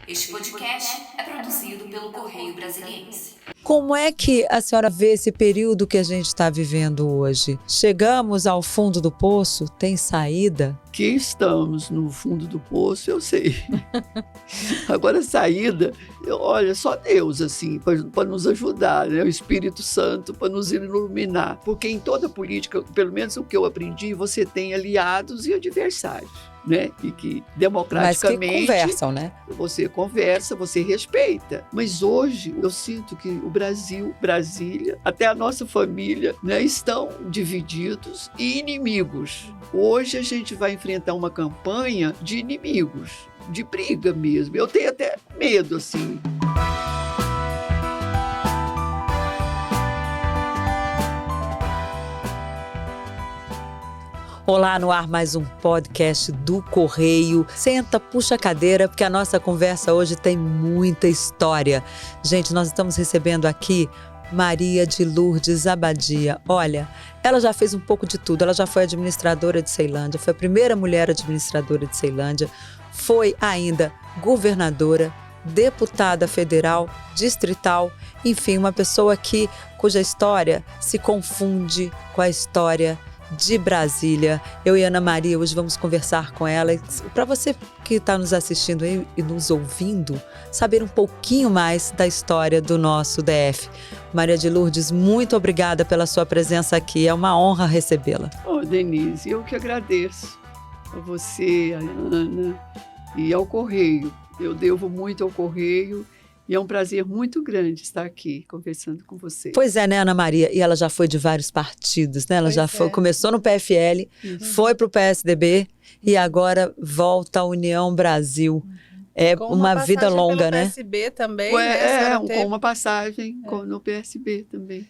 Este podcast é produzido pelo Correio Brasiliense. Como é que a senhora vê esse período que a gente está vivendo hoje? Chegamos ao fundo do poço? Tem saída? Que estamos no fundo do poço, eu sei. Agora, a saída, olha, só Deus, assim, para nos ajudar, né? O Espírito Santo para nos iluminar. Porque em toda política, pelo menos o que eu aprendi, você tem aliados e adversários, né? E que democraticamente... Mas que conversam, né? Você conversa, você respeita. Mas hoje, eu sinto que o Brasil, Brasília, até a nossa família, né, estão divididos e inimigos. Hoje a gente vai enfrentar uma campanha de inimigos, de briga mesmo. Eu tenho até medo, assim. Olá, no ar mais um podcast do Correio. Senta, puxa a cadeira, porque a nossa conversa hoje tem muita história. Gente, nós estamos recebendo aqui Maria de Lourdes Abadia. Olha, ela já fez um pouco de tudo. Ela já foi administradora de Ceilândia, foi a primeira mulher administradora de Ceilândia, foi ainda governadora, deputada federal, distrital, enfim, uma pessoa cuja história se confunde com a história de Brasília. Eu e Ana Maria hoje vamos conversar com ela. Para você que está nos assistindo aí e nos ouvindo, saber um pouquinho mais da história do nosso DF. Maria de Lourdes, muito obrigada pela sua presença aqui. É uma honra recebê-la. Denise, eu que agradeço a você, a Ana e ao Correio. Eu devo muito ao Correio. E é um prazer muito grande estar aqui conversando com você. Pois é, né, Ana Maria? E ela já foi de vários partidos, né? Ela começou no PFL, foi para o PSDB e agora volta à União Brasil. É uma vida longa, né? PSB também, com uma passagem no PSB também.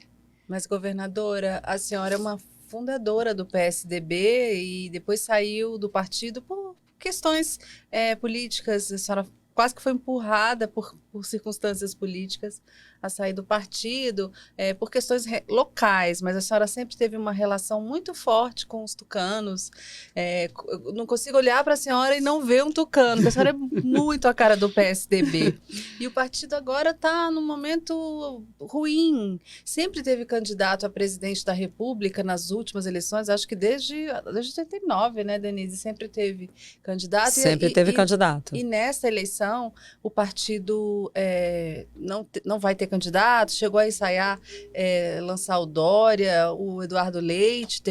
Mas, governadora, a senhora é uma fundadora do PSDB e depois saiu do partido por questões políticas. A senhora quase que foi empurrada por circunstâncias políticas a sair do partido, por questões locais, mas a senhora sempre teve uma relação muito forte com os tucanos. Eu não consigo olhar para a senhora e não ver um tucano, porque a senhora é muito a cara do PSDB. E o partido agora está num momento ruim. Sempre teve candidato a presidente da República nas últimas eleições, acho que desde 89, né, Denise? Sempre teve candidato. Sempre teve candidato. E nessa eleição, o partido não vai ter candidato, chegou a ensaiar lançar o Dória, o Eduardo Leite,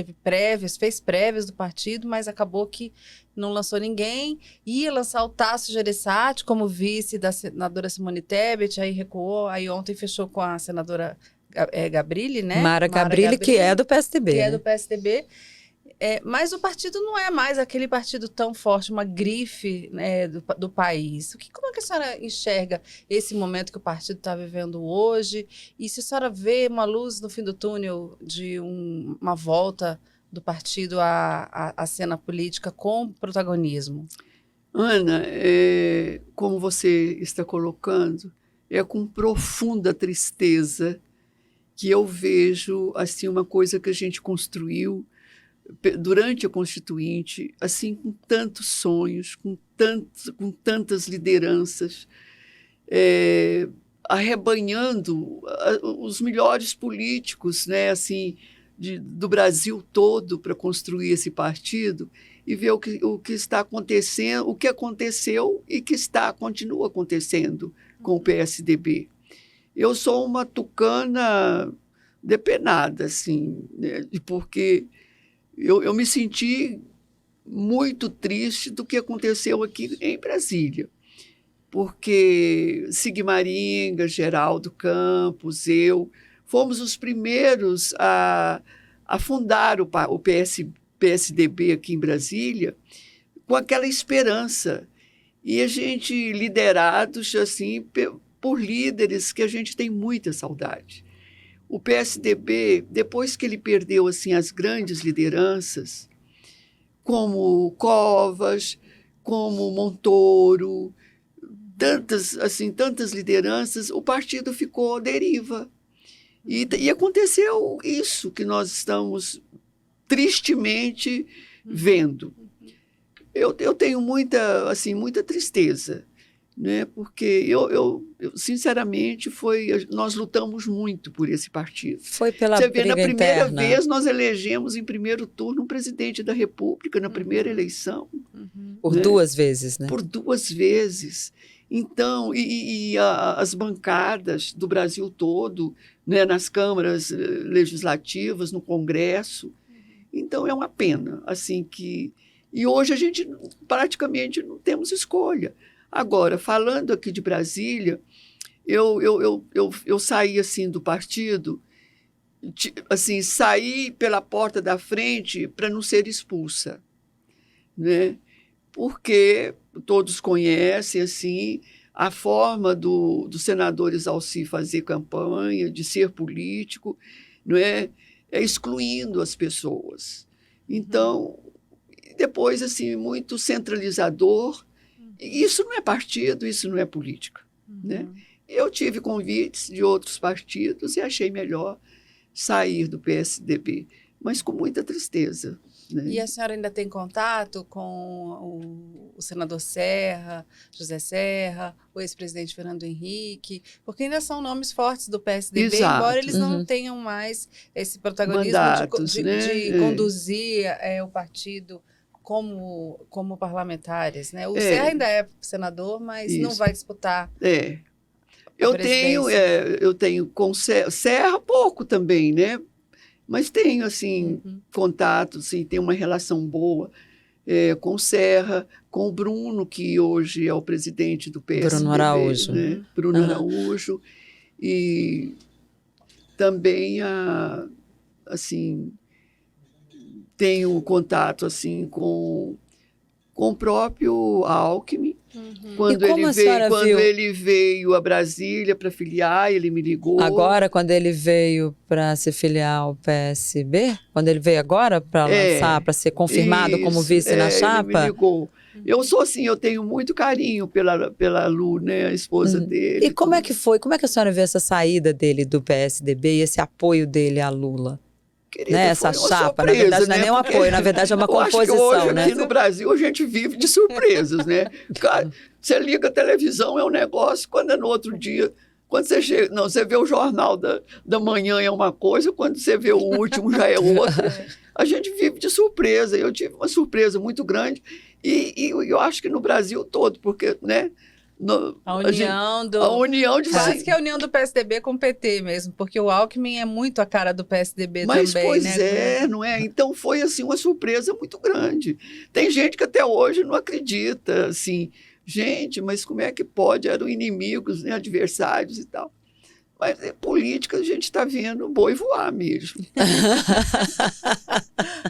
fez prévias do partido, mas acabou que não lançou ninguém. Ia lançar o Tasso Gereissati como vice da senadora Simone Tebet, aí recuou, aí ontem fechou com a senadora Gabrilli, né? Mara Gabrilli, que é do PSDB. Que né? é do PSDB. Mas o partido não é mais aquele partido tão forte, uma grife, né, do país. Como é que a senhora enxerga esse momento que o partido está vivendo hoje? E se a senhora vê uma luz no fim do túnel de uma volta do partido à cena política com protagonismo? Ana, como você está colocando, é com profunda tristeza que eu vejo assim, uma coisa que a gente construiu durante a Constituinte, assim, com tantos sonhos, com tantas lideranças, arrebanhando os melhores políticos, né, assim, do Brasil todo para construir esse partido e ver o que está acontecendo, o que aconteceu e que continua acontecendo com o PSDB. Eu sou uma tucana depenada, assim, né, porque eu me senti muito triste do que aconteceu aqui em Brasília, porque Sigmaringa, Geraldo Campos, eu, fomos os primeiros a fundar o PSDB aqui em Brasília com aquela esperança. E a gente, liderados assim, por líderes que a gente tem muita saudade. O PSDB, depois que ele perdeu assim, as grandes lideranças, como Covas, como Montoro, tantas lideranças, o partido ficou à deriva. E aconteceu isso que nós estamos tristemente vendo. Eu tenho muita tristeza né? Porque sinceramente, nós lutamos muito por esse partido. Foi pela Você vê, briga na primeira interna. vez, nós elegemos em primeiro turno um presidente da República, na primeira eleição. Por né? 2 vezes, né? Por 2 vezes. Então, as bancadas do Brasil todo, né, nas câmaras legislativas, no Congresso. Então, é uma pena. Assim, e hoje a gente praticamente não temos escolha. Agora, falando aqui de Brasília, eu saí assim, do partido, assim, saí pela porta da frente para não ser expulsa, né? Porque todos conhecem assim, a forma do senador Exalci fazer campanha, de ser político, não é excluindo as pessoas. Então, depois, assim, muito centralizador. Isso não é partido, isso não é política. Né? Eu tive convites de outros partidos e achei melhor sair do PSDB, mas com muita tristeza. Né? E a senhora ainda tem contato com o senador Serra, José Serra, o ex-presidente Fernando Henrique? Porque ainda são nomes fortes do PSDB, Exato. embora eles não tenham mais esse protagonismo Mandatos, de né? conduzir o partido como parlamentares. Né? O Serra ainda é senador, mas não vai disputar. Eu tenho com Serra pouco também, né? Mas tenho, assim, contato, assim, tenho uma relação boa com Serra, com o Bruno, que hoje é o presidente do PSDB. Bruno Araújo. Né? Bruno Araújo. E também, assim, tenho contato, assim, com o próprio Alckmin. Quando ele veio a Brasília para filiar, ele me ligou. Agora, quando ele veio para se filiar ao PSB? Quando ele veio agora para lançar, para ser confirmado como vice na chapa? Ele me ligou. Eu sou assim, eu tenho muito carinho pela Lu, né, a esposa dele. E como é que foi? Como é que a senhora vê essa saída dele do PSDB e esse apoio dele a Lula? Querida, né? Essa chapa, surpresa, na verdade, não é né? nem um apoio, na verdade é uma composição, acho que hoje, né? Aqui no Brasil a gente vive de surpresas, né? Cara, você liga a televisão, é um negócio, quando é no outro dia, quando você chega, não, você vê o jornal da manhã é uma coisa, quando você vê o último já é outra. A gente vive de surpresa. Eu tive uma surpresa muito grande e eu acho que no Brasil todo, porque, né? A união de quase que a união do PSDB com o PT mesmo, porque o Alckmin é muito a cara do PSDB também, pois né? Não é? Então foi assim uma surpresa muito grande. Tem gente que até hoje não acredita, assim, gente, mas como é que pode? Eram inimigos, né, adversários e tal. Mas política a gente está vendo boi voar mesmo.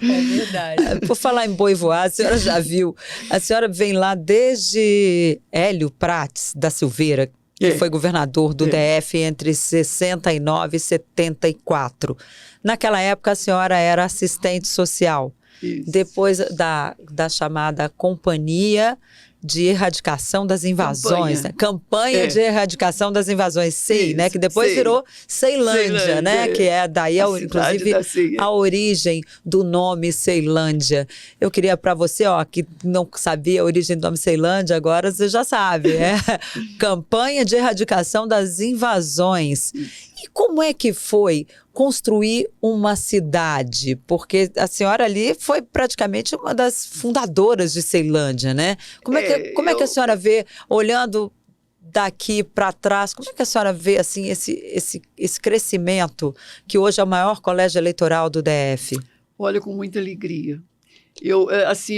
É verdade. Por falar em boi voar, a senhora já viu, a senhora vem lá desde Hélio Prates da Silveira, que foi governador do DF entre 69 e 74. Naquela época a senhora era assistente social. Isso. Depois da chamada Companhia de Erradicação das Invasões, Campanha de Erradicação das Invasões, SEI, isso, né? Que depois virou Ceilândia, né? Que é daí, inclusive, a origem do nome Ceilândia. Eu queria para você, que não sabia a origem do nome Ceilândia, agora você já sabe, Campanha de Erradicação das Invasões. E como é que foi construir uma cidade? Porque a senhora ali foi praticamente uma das fundadoras de Ceilândia, né? Como é que a senhora vê, olhando daqui para trás, como é que a senhora vê assim, esse crescimento que hoje é o maior colégio eleitoral do DF? Olha, com muita alegria. Eu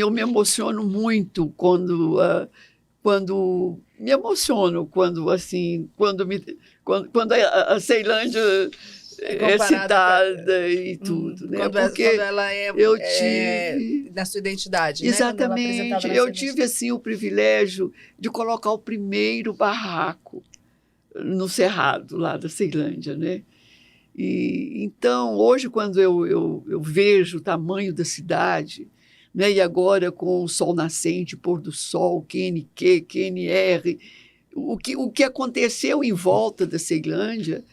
me emociono muito quando me emociono quando a Ceilândia é citada e tudo, né? Porque quando ela eu tive na sua identidade, exatamente, né? Eu tive assim o privilégio de colocar o primeiro barraco no Cerrado lá da Ceilândia, né? E então hoje quando eu vejo o tamanho da cidade, né? E agora com o sol nascente, pôr do sol, QNQ, QNR, o que aconteceu em volta da Ceilândia,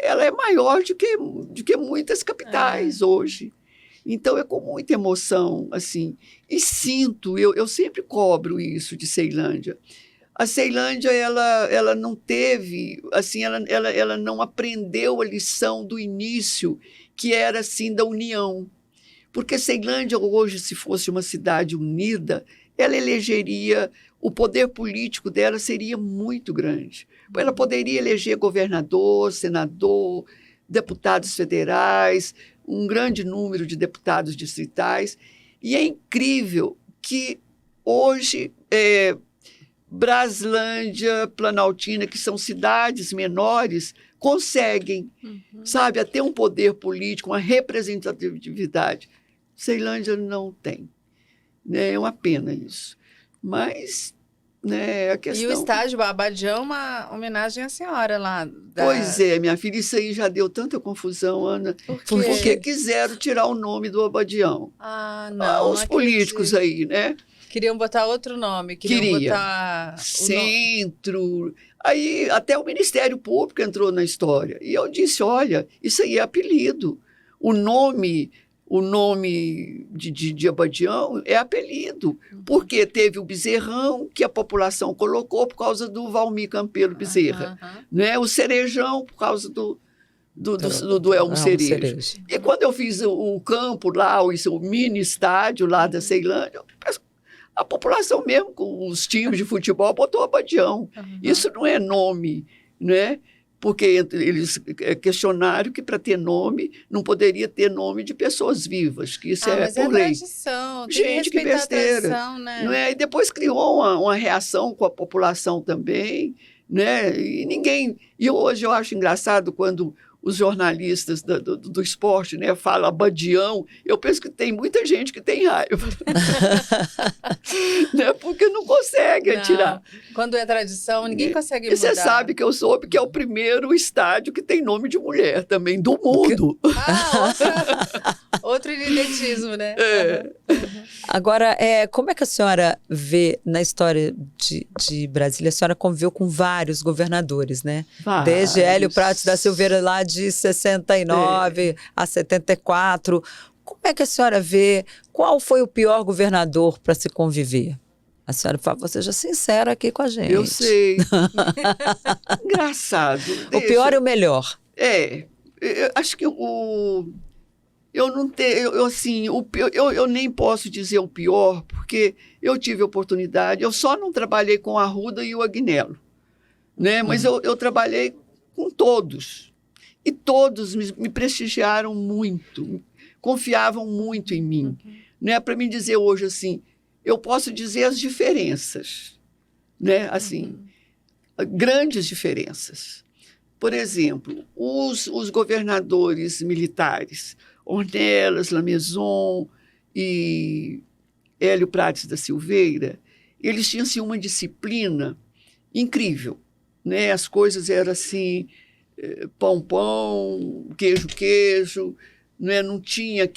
ela é maior do que muitas capitais hoje. Então, é com muita emoção, assim, e sinto, eu sempre cobro isso de Ceilândia, A Ceilândia, ela não teve, assim, ela não aprendeu a lição do início, que era, assim, da união. Porque Ceilândia, hoje, se fosse uma cidade unida, ela elegeria, o poder político dela seria muito grande. Ela poderia eleger governador, senador, deputados federais, um grande número de deputados distritais. E é incrível que hoje Braslândia, Planaltina, que são cidades menores, conseguem, sabe, até um poder político, uma representatividade. Ceilândia não tem. Né? É uma pena isso. Mas, né, a questão... E o estádio Abadião, uma homenagem à senhora lá. Pois é, minha filha, isso aí já deu tanta confusão, Ana. Por quê? Porque quiseram tirar o nome do Abadião. Ah, não. Os políticos aí, né? Queriam botar outro nome. Queriam botar... Centro. Aí até o Ministério Público entrou na história. E eu disse, olha, isso aí é apelido. O nome de Abadião é apelido, porque teve o Bezerrão, que a população colocou por causa do Valmir Campelo Bezerra, né? O Cerejão, por causa do Elmo Cerejo. E quando eu fiz o campo lá, o mini estádio lá da Ceilândia, a população mesmo, com os times de futebol, botou Abadião. Isso não é nome, né? Porque eles questionaram que para ter nome não poderia ter nome de pessoas vivas, que isso é por lei. Tradição, tem gente, que besteira. Tradição, né? Não é? E depois criou uma reação com a população também, né? E hoje eu acho engraçado quando os jornalistas do esporte, né, falam Abadião, eu penso que tem muita gente que tem raiva. Né, porque não consegue tirar. Quando é tradição, ninguém consegue mudar. E você sabe que eu soube que é o primeiro estádio que tem nome de mulher também, do mundo. Outro idiotismo, né? Agora, como é que a senhora vê na história de Brasília? A senhora conviveu com vários governadores, né? Desde Hélio Prates da Silveira, lá de 69 a 74. Como é que a senhora vê? Qual foi o pior governador para se conviver? A senhora, por favor, seja sincera aqui com a gente. Eu sei. Engraçado. O pior e o melhor. Eu acho que eu não tenho, eu nem posso dizer o pior, porque eu tive oportunidade, eu só não trabalhei com a Arruda e o Agnello, né? Mas eu trabalhei com todos, e todos me prestigiaram muito, confiavam muito em mim, né? Para me dizer hoje, assim, eu posso dizer as diferenças, né? Assim, grandes diferenças. Por exemplo, os governadores militares, Ornelas, Lameson e Hélio Prates da Silveira, eles tinham assim, uma disciplina incrível, né? As coisas eram assim, pão, queijo, né? Não tinha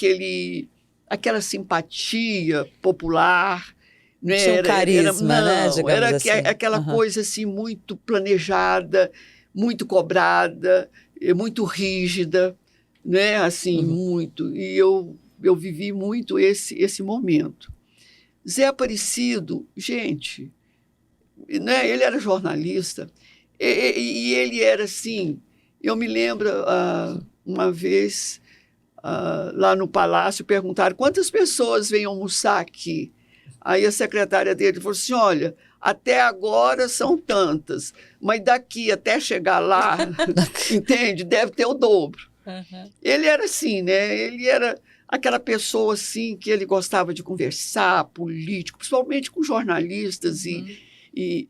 aquela simpatia popular. Né? Tinha um carisma, né? Digamos Era assim. aquela coisa assim, muito planejada, muito cobrada, muito rígida, né? Assim, muito. E eu vivi muito esse momento. Zé Aparecido, gente, né? Ele era jornalista e ele era assim. Eu me lembro uma vez lá no Palácio perguntaram quantas pessoas vêm almoçar aqui. Aí a secretária dele falou assim: olha, até agora são tantas, mas daqui até chegar lá, entende? Deve ter o dobro. Ele era assim, né? Ele era aquela pessoa assim que ele gostava de conversar, político, principalmente com jornalistas e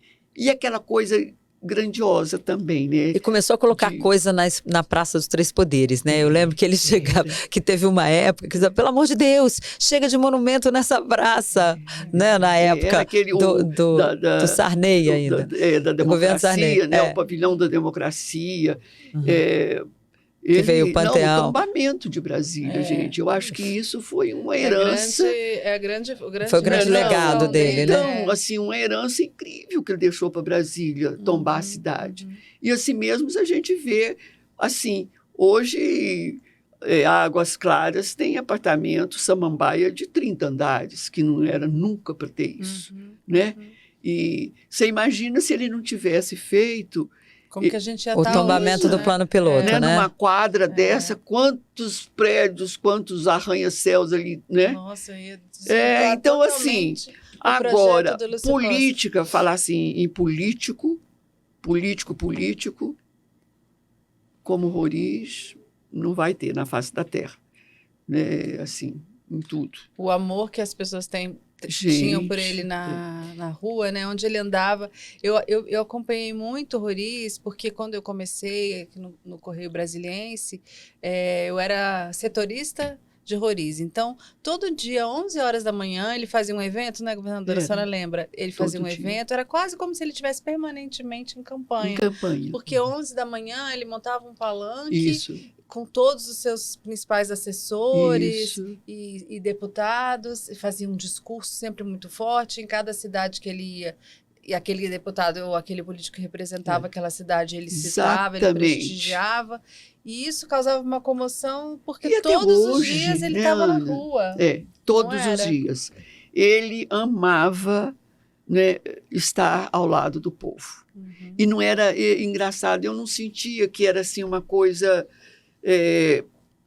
aquela coisa grandiosa também, né? E começou a colocar coisa na Praça dos Três Poderes, né? Eu lembro que ele chegava, que teve uma época que dizia, pelo amor de Deus, chega de monumento nessa praça, né? Na época do Sarney ainda. Da democracia, né? O pavilhão da democracia. Que veio o Panteão. O tombamento de Brasília, gente. Eu acho que isso foi uma herança. Foi o grande legado dele, né? Então, assim, uma herança incrível que ele deixou para Brasília, tombar a cidade. E assim mesmo a gente vê, assim, hoje Águas Claras tem apartamento Samambaia de 30 andares, que não era nunca para ter isso, né? E você imagina se ele não tivesse feito, Como que a gente ia O estar tombamento hoje, do né? plano piloto, né, né? numa quadra dessa, quantos prédios, quantos arranha-céus ali, né? Nossa, ia desvirtuar Então, totalmente o agora, projeto do Lúcio Costa. política, falar assim, em político, como Roriz, não vai ter na face da terra, né? Assim, em tudo. O amor que as pessoas tinham por ele na rua, né? Onde ele andava. Eu acompanhei muito o Roriz, porque quando eu comecei aqui no Correio Brasiliense, eu era setorista de Roriz. Então, todo dia, 11 horas da manhã, ele fazia um evento, né, governadora? A senhora lembra? Ele fazia Todo um dia. evento, era quase como se ele estivesse permanentemente em campanha. Em campanha. Porque 11 da manhã ele montava um palanque Isso, com todos os seus principais assessores isso. e deputados, e fazia um discurso sempre muito forte em cada cidade que ele ia. E aquele deputado ou aquele político que representava aquela cidade, ele citava, ele Exatamente. prestigiava. E isso causava uma comoção, porque E até todos os hoje, dias ele né, estava na Ana? rua. Todos Não os era? dias. Ele amava, né, estar ao lado do povo. Uhum. E não era engraçado, eu não sentia que era assim uma coisa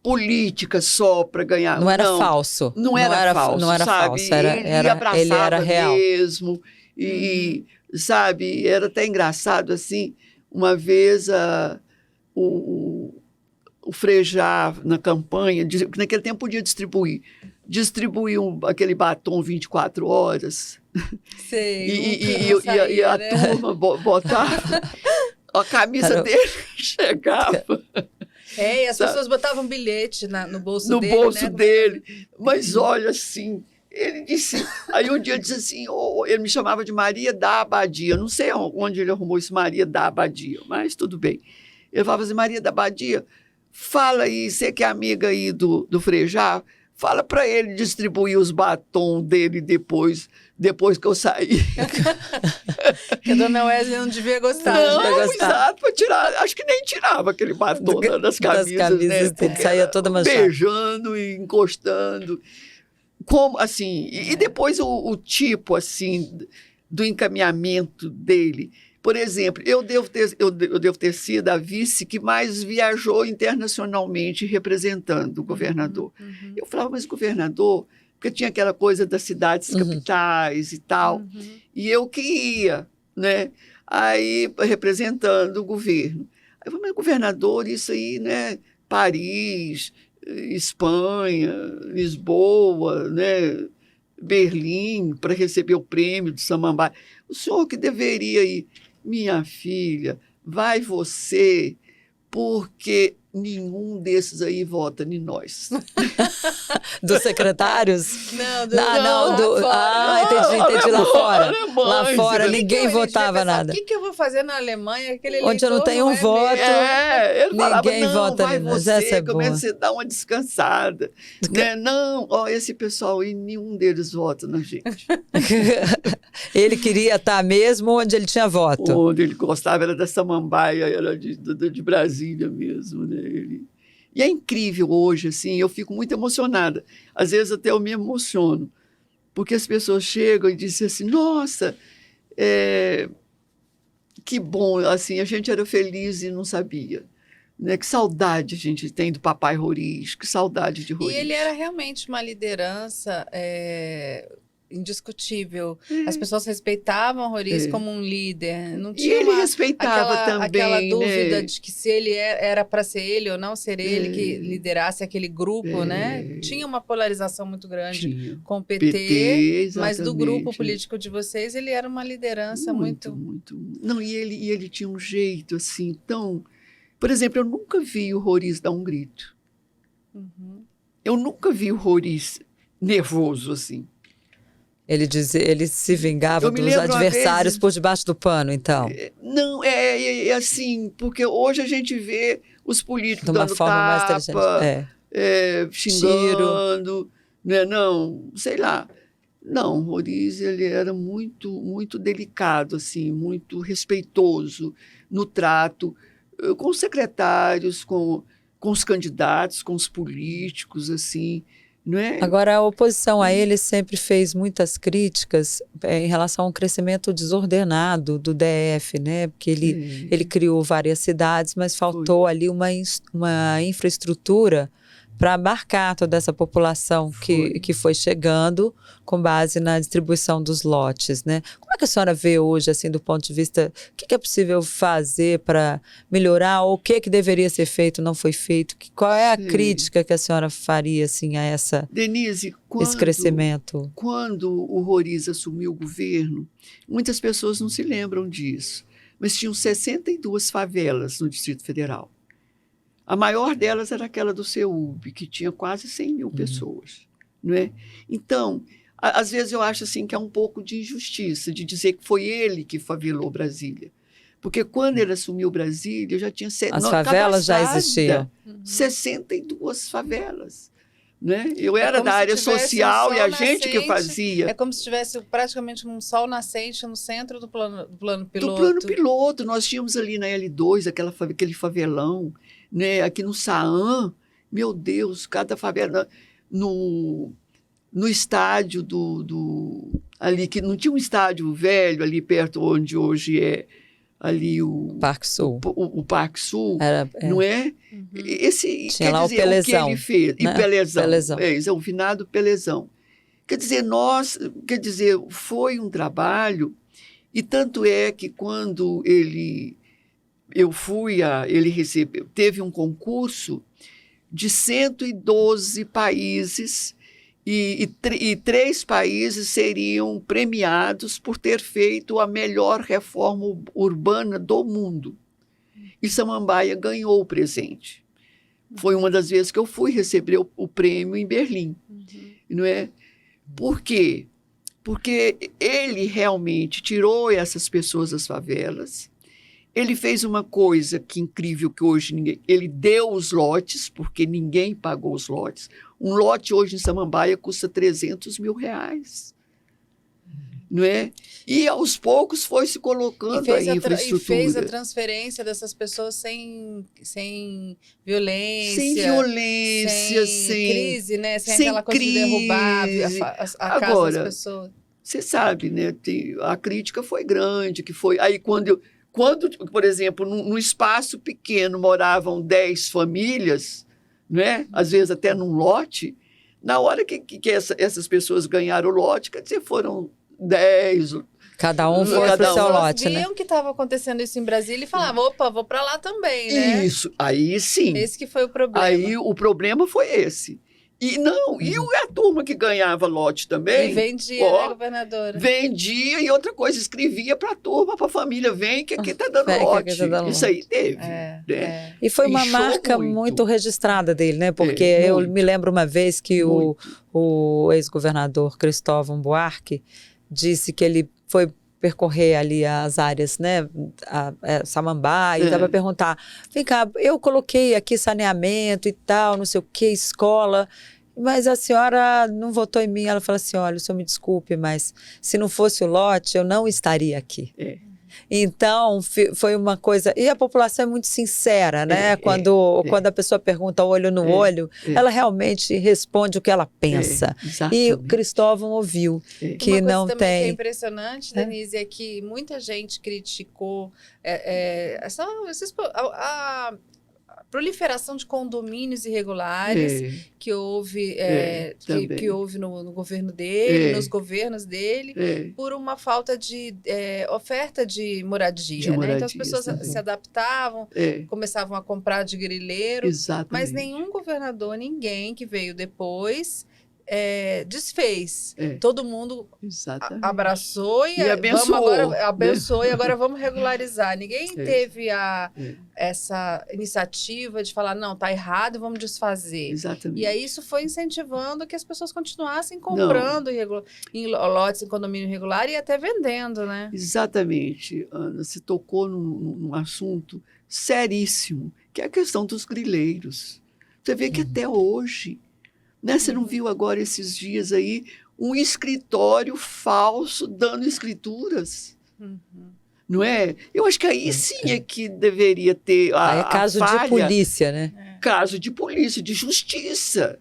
política só para ganhar. Não era falso. Não era falso, Não era sabe? falso, ele abraçava era real. mesmo. E, sabe, era até engraçado, assim, uma vez o Frejá, na campanha, que naquele tempo podia distribuir aquele batom 24 horas. Sei, E a turma botava, a camisa dele chegava e as pessoas botavam bilhete no bolso no dele. bolso né? dele. Mas olha, assim, ele disse... Aí um dia ele disse assim, ele me chamava de Maria da Abadia. Não sei onde ele arrumou isso, Maria da Abadia, mas tudo bem. Ele falava assim, Maria da Abadia, fala aí, você que é amiga aí do Frejá, fala para ele distribuir os batons dele depois que eu saí. Que a dona Wesley não devia gostar. Não, devia gostar. exato, para tirar. Acho que nem tirava aquele batom das camisas, né? dele, saía toda manchada. Beijando e encostando. Como, assim, e depois o tipo, assim, do encaminhamento dele. Por exemplo, eu devo ter sido a vice que mais viajou internacionalmente representando o governador. Uhum. Eu falava, mas o governador, porque tinha aquela coisa das cidades capitais e tal, e eu que ia, né? Aí, representando o governo. Aí eu falei, mas governador, isso aí, né? Paris, Espanha, Lisboa, né? Berlim, para receber o prêmio de Samambaia. O senhor que deveria ir. Minha filha, vai você, porque nenhum desses aí vota em nós. Dos secretários? Não, Entendi, lá fora. Alemães, Lá fora, né? ninguém votava nada. O que eu vou fazer na Alemanha? Aquele Onde eu não eleitor tenho um vai voto. ver. Ele falava, Ninguém não, vota vai em nós. você, Essa é pelo boa. menos você dá uma descansada. Né? Não, esse pessoal aí, nenhum deles vota na gente. Ele queria estar mesmo onde ele tinha voto. Onde ele gostava era da Samambaia, era de Brasília mesmo, né? E é incrível hoje, assim, eu fico muito emocionada. Às vezes até eu me emociono, porque as pessoas chegam e dizem assim, nossa, que bom, assim, a gente era feliz e não sabia. Né? Que saudade a gente tem do papai Roriz, que saudade de Roriz. E ele era realmente uma liderança indiscutível. As pessoas respeitavam Roriz como um líder. Não tinha ele respeitava também, aquela dúvida né? de que se ele era para ser ele ou não ser ele que liderasse aquele grupo, né? Tinha uma polarização muito grande com o PT, mas do grupo político de vocês ele era uma liderança muito... Não, e ele tinha um jeito assim tão... Por exemplo, eu nunca vi o Roriz dar um grito. Eu nunca vi o Roriz nervoso assim. Ele se vingava dos adversários por debaixo do pano, então. Não, assim, porque hoje a gente vê os políticos de uma dando forma mais tapa, Tiro. xingando, né? Não, sei lá. Não, o Roriz, ele era muito, muito delicado, assim, muito respeitoso no trato com os secretários, com os candidatos, com os políticos, assim. não é? Agora, a oposição a ele sempre fez muitas críticas em relação ao crescimento desordenado do DF, né? Porque ele criou várias cidades, mas faltou ali uma infraestrutura para abarcar toda essa população que foi chegando com base na distribuição dos lotes, né? Como é que a senhora vê hoje, assim, do ponto de vista, o que é possível fazer para melhorar, ou o que deveria ser feito, não foi feito? Qual é a crítica que a senhora faria, assim, a Denise, esse crescimento? Quando o Roriz assumiu o governo, muitas pessoas não se lembram disso, mas tinham 62 favelas no Distrito Federal. A maior delas era aquela do CEUB, que tinha quase 100 mil pessoas. Não é? Então, às vezes eu acho assim, que é um pouco de injustiça de dizer que foi ele que favelou Brasília. Porque quando ele assumiu Brasília, já tinha... As favelas já existiam. 62 favelas. Né? Eu era da área social e a gente que fazia. É como se tivesse praticamente um sol nascente no centro do plano piloto. Do plano piloto. Nós tínhamos ali na L2 aquele favelão, né? Aqui no Saam, meu Deus, cada favela. No estádio ali, que não tinha um estádio velho ali perto onde hoje é ali o Parque Sul. O Parque Sul, é. Não é? Esse, tinha quer lá dizer, o Pelezão, o que ele fez. Né? E Pelezão. Pelezão. O finado Pelezão. Quer dizer, foi um trabalho, e tanto é que quando ele teve um concurso de 112 países, e 3 países seriam premiados por ter feito a melhor reforma urbana do mundo. E Samambaia ganhou o presente. Foi uma das vezes que eu fui receber o prêmio em Berlim. Não é? Por quê? Porque ele realmente tirou essas pessoas das favelas. Ele fez uma coisa que incrível, que hoje ele deu os lotes, porque ninguém pagou os lotes. Um lote hoje em Samambaia custa R$300 mil. Não é? E aos poucos foi se colocando a infraestrutura. E fez a transferência dessas pessoas sem violência. Sem violência, sem crise, né? Sem aquela coisa crise. de derrubar a casa das pessoas. Você sabe, né? A crítica foi grande, que foi... Aí quando, por exemplo, num espaço pequeno moravam 10 famílias, né? Às vezes até num lote, na hora que essas pessoas ganharam o lote, quer dizer, foram 10... Cada um foi para o seu lote, né? Viam que estava acontecendo isso em Brasília e falavam, opa, vou para lá também, né? Isso, aí sim. Esse que foi o problema. Aí o problema foi esse. E a turma que ganhava lote também... E vendia, né, governadora? Vendia, e outra coisa, escrevia para a turma, para a família, vem que aqui está dando lote. Isso aí teve. Né? E foi uma marca muito registrada dele, né? Porque eu me lembro uma vez que o ex-governador Cristóvão Buarque disse que ele foi percorrer ali as áreas, né, Samambaia, e dava para perguntar, vem cá, eu coloquei aqui saneamento e tal, não sei o que, escola, mas a senhora não votou em mim. Ela falou assim, olha, o senhor me desculpe, mas se não fosse o lote, eu não estaria aqui. Então, foi uma coisa... E a população é muito sincera, né? Quando a pessoa pergunta olho no olho, ela realmente responde o que ela pensa. E o Cristóvão ouviu que não tem... Uma coisa também que é impressionante, Denise, é que muita gente criticou a proliferação de condomínios irregulares que houve, que houve no governo dele, nos governos dele, por uma falta de oferta de moradia. Né? Então as pessoas se adaptavam, começavam a comprar de grileiro, mas nenhum governador, ninguém que veio depois... desfez. Todo mundo abraçou e abençoou, e agora vamos regularizar. Ninguém teve essa iniciativa de falar, não, tá errado, vamos desfazer. Exatamente. E aí isso foi incentivando que as pessoas continuassem comprando em lotes, em condomínio irregular e até vendendo, né? Exatamente, Ana, você tocou num assunto seríssimo, que é a questão dos grileiros. Você vê que até hoje... Né? Você não viu agora, esses dias aí, um escritório falso dando escrituras? Não é? Eu acho que aí sim é que deveria ter aí é caso de polícia, né? Caso de polícia, de justiça.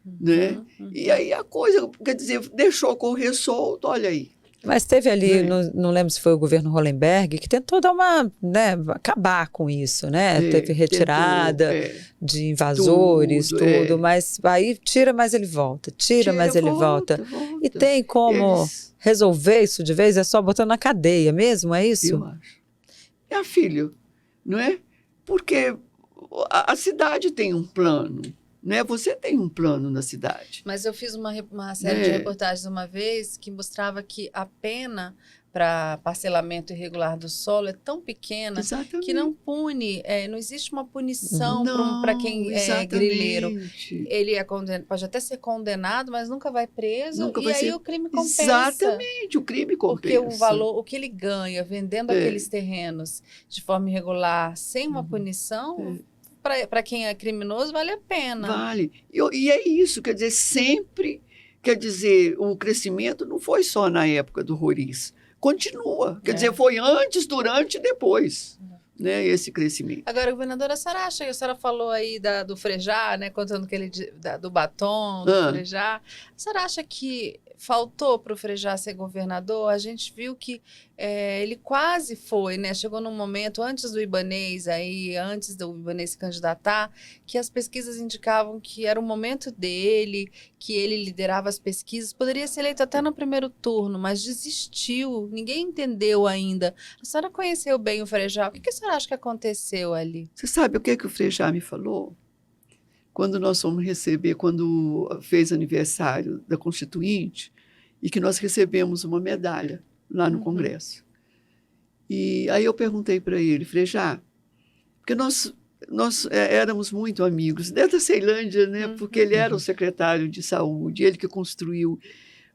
né? E aí a coisa, quer dizer, deixou correr solto, olha aí. Mas teve ali, não lembro se foi o governo Hollenberg, que tentou dar uma, né, acabar com isso, né? Teve retirada de invasores, tudo, mas aí tira, mas ele volta, mas ele volta. E tem como resolver isso de vez? É só botando na cadeia mesmo, é isso? Eu acho. É, filho, não é? Porque a cidade tem um plano. Né? Você tem um plano na cidade. Mas eu fiz uma série de reportagens uma vez que mostrava que a pena para parcelamento irregular do solo é tão pequena que não pune, não existe uma punição para quem é grileiro. Ele pode até ser condenado, mas nunca vai preso o crime compensa. Exatamente, o crime compensa. Porque o que ele ganha vendendo aqueles terrenos de forma irregular, sem uma punição... Para quem é criminoso, vale a pena. Vale. E é isso, quer dizer, sempre, quer dizer, o crescimento não foi só na época do Roriz. Continua. Quer dizer, foi antes, durante e depois, né, esse crescimento. Agora, governadora, a senhora falou aí do Frejá, né, contando que do batom, do Frejá. A senhora acha que faltou para o Frejá ser governador? A gente viu que ele quase foi, né? Chegou num momento antes do Ibanez se candidatar, que as pesquisas indicavam que era o momento dele, que ele liderava as pesquisas, poderia ser eleito até no primeiro turno, mas desistiu, ninguém entendeu ainda. A senhora conheceu bem o Frejá, o que a senhora acha que aconteceu ali? Você sabe o que o Frejá me falou? Quando nós fomos receber, quando fez aniversário da Constituinte, e que nós recebemos uma medalha lá no Congresso. E aí eu perguntei para ele, Frejá, porque nós éramos muito amigos, desde a Ceilândia, né? Porque ele era o secretário de saúde, ele que construiu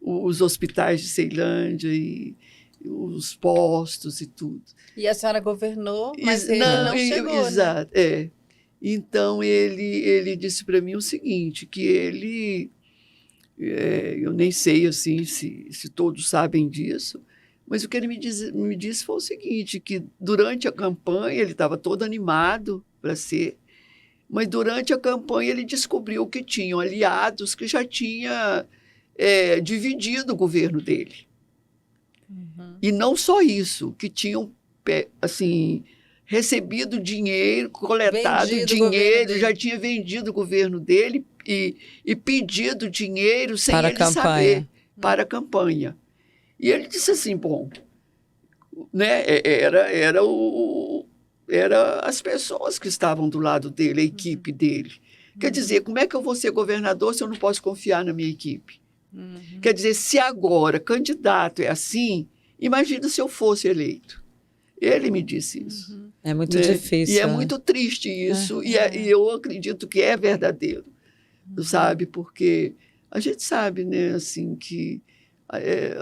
os hospitais de Ceilândia e os postos e tudo. E a senhora governou, mas ele não chegou, exato, né? Então, ele disse para mim o seguinte, que ele, eu nem sei assim, se todos sabem disso, mas o que ele me disse foi o seguinte, que durante a campanha ele estava todo animado para ser, mas durante a campanha ele descobriu que tinham aliados que já tinham dividido o governo dele. E não só isso, que tinham, assim... recebido dinheiro, coletado dinheiro, já tinha vendido o governo dele e pedido dinheiro sem para ele saber, para a campanha. E ele disse assim, bom, né, era as pessoas que estavam do lado dele, a equipe dele. Quer dizer, como é que eu vou ser governador se eu não posso confiar na minha equipe? Quer dizer, se agora candidato é assim, imagina se eu fosse eleito. Ele me disse isso. É muito difícil. E é muito triste isso. E eu acredito que é verdadeiro, sabe? Porque a gente sabe, né, assim, que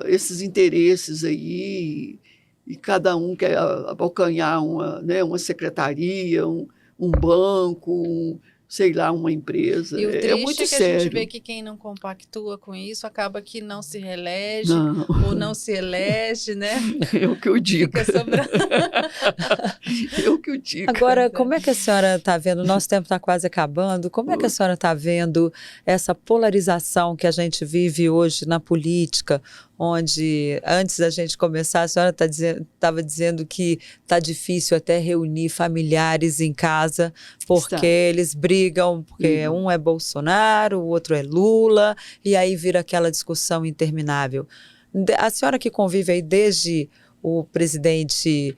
esses interesses aí, e cada um quer abocanhar uma secretaria, um banco, sei lá, uma empresa. E o triste é muito que sério. A gente vê que quem não compactua com isso acaba que não se reelege ou não se elege, né? É o que eu digo. Fica sobrando. É o que eu digo. Agora, como é que a senhora está vendo? O nosso tempo está quase acabando. Como é que a senhora está vendo essa polarização que a gente vive hoje na política, onde, antes da gente começar, a senhora estava dizendo que está difícil até reunir familiares em casa, porque eles brigam, porque um é Bolsonaro, o outro é Lula, e aí vira aquela discussão interminável. A senhora que convive aí desde o presidente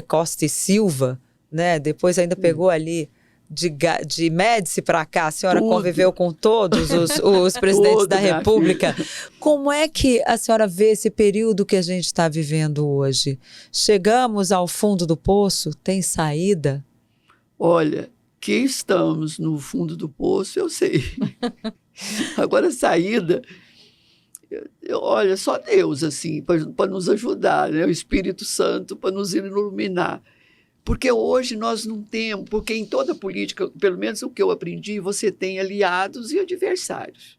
Costa e Silva, né? Depois ainda pegou ali de Médici para cá, a senhora conviveu com todos os presidentes da República. Como é que a senhora vê esse período que a gente está vivendo hoje? Chegamos ao fundo do poço? Tem saída? Olha, que estamos no fundo do poço, eu sei. Agora, saída... olha, só Deus, assim, para nos ajudar, né? O Espírito Santo para nos iluminar. Porque hoje nós não temos, porque em toda política, pelo menos o que eu aprendi, você tem aliados e adversários,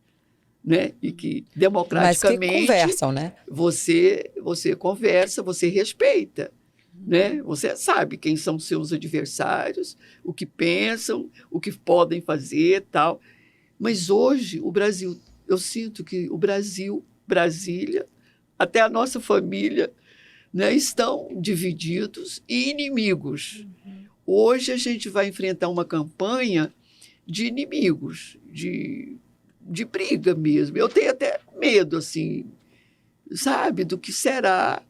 né? E que democraticamente... Mas que conversam, né? Você conversa, você respeita, né? Você sabe quem são seus adversários, o que pensam, o que podem fazer e tal. Mas hoje, o Brasil, eu sinto que o Brasil, Brasília, até a nossa família, né, estão divididos e inimigos. Hoje a gente vai enfrentar uma campanha de inimigos, de briga mesmo. Eu tenho até medo, assim, sabe, do que será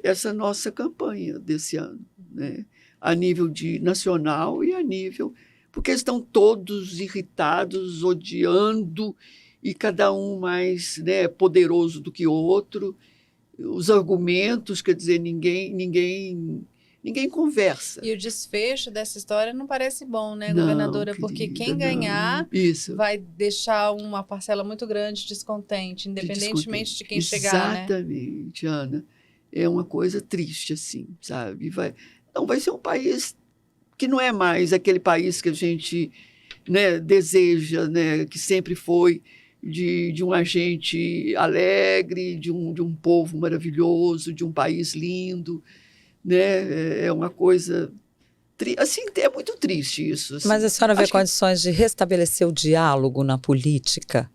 essa nossa campanha desse ano, né? A nível nacional e a nível... Porque estão todos irritados, odiando, e cada um mais, né, poderoso do que o outro. Os argumentos, quer dizer, ninguém conversa. E o desfecho dessa história não parece bom, né, Não, governadora? Porque querida, quem ganhar isso. vai deixar uma parcela muito grande descontente, independentemente de quem chegar, né? Exatamente, Ana. É uma coisa triste, assim, sabe? Não vai ser um país que não é mais aquele país que a gente, né, deseja, né, que sempre foi de um agente alegre, de um povo maravilhoso, de um país lindo, né? É uma coisa... Assim, é muito triste isso. Assim. Mas a senhora vê Acho que- condições de restabelecer o diálogo na política?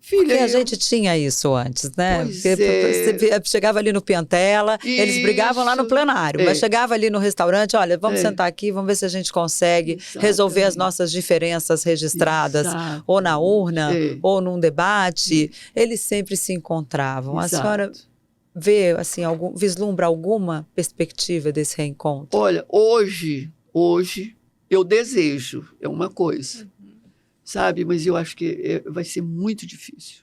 Filha, Porque a eu- gente tinha isso antes, né? Pois Porque é. você chegava ali no Piantela, eles brigavam lá no Isso. plenário, É. mas chegava ali no restaurante, olha, vamos É. sentar aqui, vamos ver se a gente consegue Exatamente. resolver as nossas diferenças registradas, Exato. ou na urna, É. ou num debate. Eles sempre se encontravam. A Exato. senhora vê, assim, vislumbra alguma perspectiva desse reencontro? Olha, hoje eu desejo, é uma coisa, sabe? Mas eu acho que vai ser muito difícil.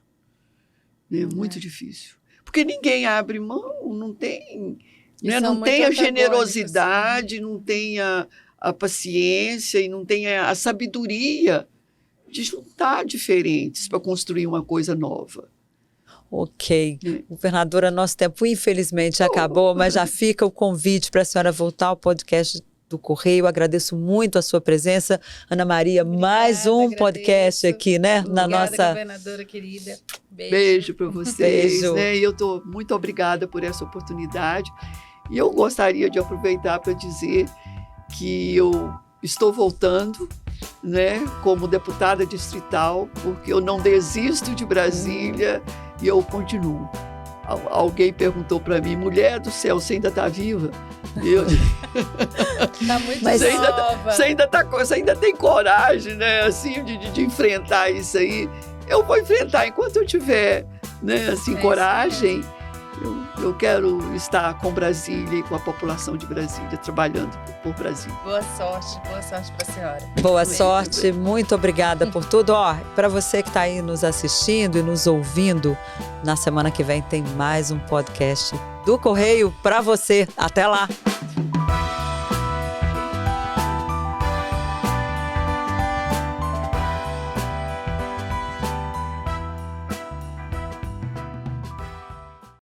Né? Muito difícil. Porque ninguém abre mão, não tem, E né? são Não tem a muito generosidade, não tem a paciência e não tem a sabedoria de juntar diferentes para construir uma coisa nova. Ok. Governadora, nosso tempo infelizmente acabou, mas já fica o convite para a senhora voltar ao podcast do Correio. Eu agradeço muito a sua presença. Ana Maria, mais um Obrigada, podcast agradeço. aqui, né? Obrigada, na nossa... governadora querida. Beijo para vocês. Beijo. Né? E eu estou muito obrigada por essa oportunidade. E eu gostaria de aproveitar para dizer que eu estou voltando, né, como deputada distrital, porque eu não desisto de Brasília e eu continuo. Alguém perguntou para mim, mulher do céu, você ainda está viva? E eu Tá muito Mas nova. você ainda tem coragem, né, assim, de enfrentar isso aí. Eu vou enfrentar enquanto eu tiver, né, assim, É coragem. Eu quero estar com Brasília e com a população de Brasília, trabalhando por Brasília. Boa sorte para a senhora. Boa Muito sorte, muito obrigada por tudo. Ó, para você que está aí nos assistindo e nos ouvindo, na semana que vem tem mais um podcast do Correio para você. Até lá!